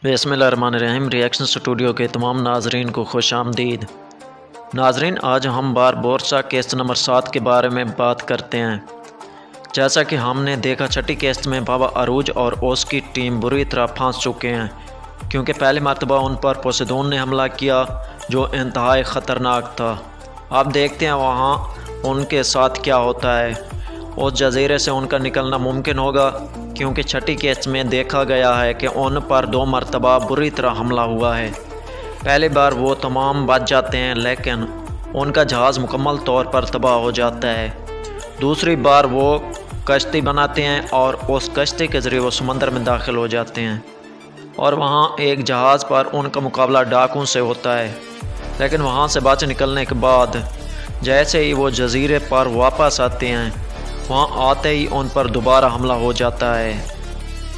बिस्मिल्लाहिर्रहमानिर्रहीम। Reaction studio के तमाम नाजरीन को खुश आमदीद। नाजरीन, आज हम बारबोरसा केस नंबर 7 के बारे में बात करते हैं। जैसा कि हमने देखा, छठी केस में बाबा अरूज और उसकी टीम बुरी तरह फंस चुके हैं, क्योंकि पहली मरतबा उन पर पोसेदोन ने हमला किया जो इंतहाई ख़तरनाक था। अब देखते हैं वहाँ उनके साथ क्या होता है। उस जजीरे से उनका निकलना मुमकिन होगा, क्योंकि छठी केस में देखा गया है कि उन पर 2 मरतबा बुरी तरह हमला हुआ है। पहली बार वो तमाम बच जाते हैं, लेकिन उनका जहाज़ मुकम्मल तौर पर तबाह हो जाता है। दूसरी बार वो कश्ती बनाते हैं और उस कश्ती के ज़रिए वो समंदर में दाखिल हो जाते हैं और वहाँ एक जहाज़ पर उनका मुकाबला डाकुओं से होता है। लेकिन वहाँ से बच निकलने के बाद जैसे ही वो जजीरे पर वापस आते हैं, वहाँ आते ही उन पर दोबारा हमला हो जाता है।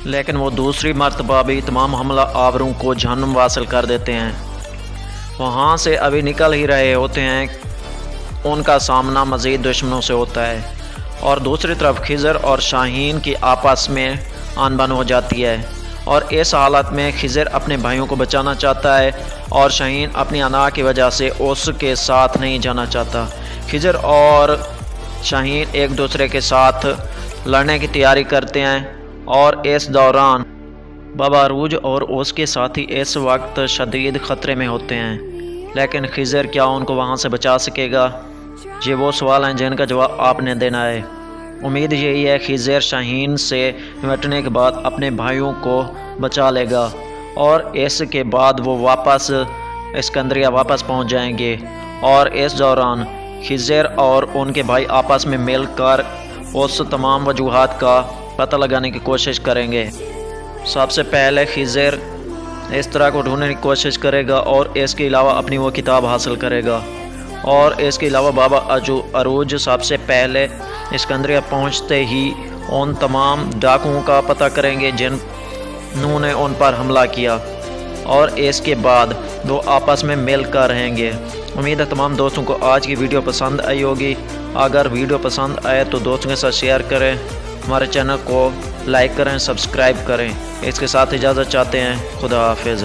लेकिन वो दूसरी मरतबा भी तमाम हमला आवरों को जहन्नुम वासिल कर देते हैं। वहाँ से अभी निकल ही रहे होते हैं, उनका सामना मज़ीद दुश्मनों से होता है और दूसरी तरफ खिज़र और शाहीन की आपस में अनबन हो जाती है। और इस हालत में खिज़र अपने भाइयों को बचाना चाहता है और शाहीन अपनी अना की वजह से उसके साथ नहीं जाना चाहता। खिज़र और शाहीन एक दूसरे के साथ लड़ने की तैयारी करते हैं और इस दौरान बाबा अरूज और उसके साथी इस वक्त शदीद ख़तरे में होते हैं। लेकिन खिज़र क्या उनको वहाँ से बचा सकेगा? ये वो सवाल हैं जिनका जवाब आपने देना है। उम्मीद यही है खिज़र शाहीन से निपटने के बाद अपने भाइयों को बचा लेगा और इसके बाद वो वापस इस्कंदरिया वापस पहुँच जाएंगे। और इस दौरान खिज़र और उनके भाई आपस में मिलकर उस तमाम वजूहात का पता लगाने की कोशिश करेंगे। सबसे पहले खिज़र इस तरह को ढूंढने की कोशिश करेगा और इसके अलावा अपनी वो किताब हासिल करेगा। और इसके अलावा बाबा अरूज सबसे पहले इस्कंदरिया पहुंचते ही उन तमाम डाकुओं का पता करेंगे जिन्होंने उन पर हमला किया और इसके बाद वो आपस में मिलकर रहेंगे। उम्मीद है तमाम दोस्तों को आज की वीडियो पसंद आई होगी। अगर वीडियो पसंद आए तो दोस्तों के साथ शेयर करें, हमारे चैनल को लाइक करें, सब्सक्राइब करें। इसके साथ इजाज़त चाहते हैं। खुदा हाफिज़।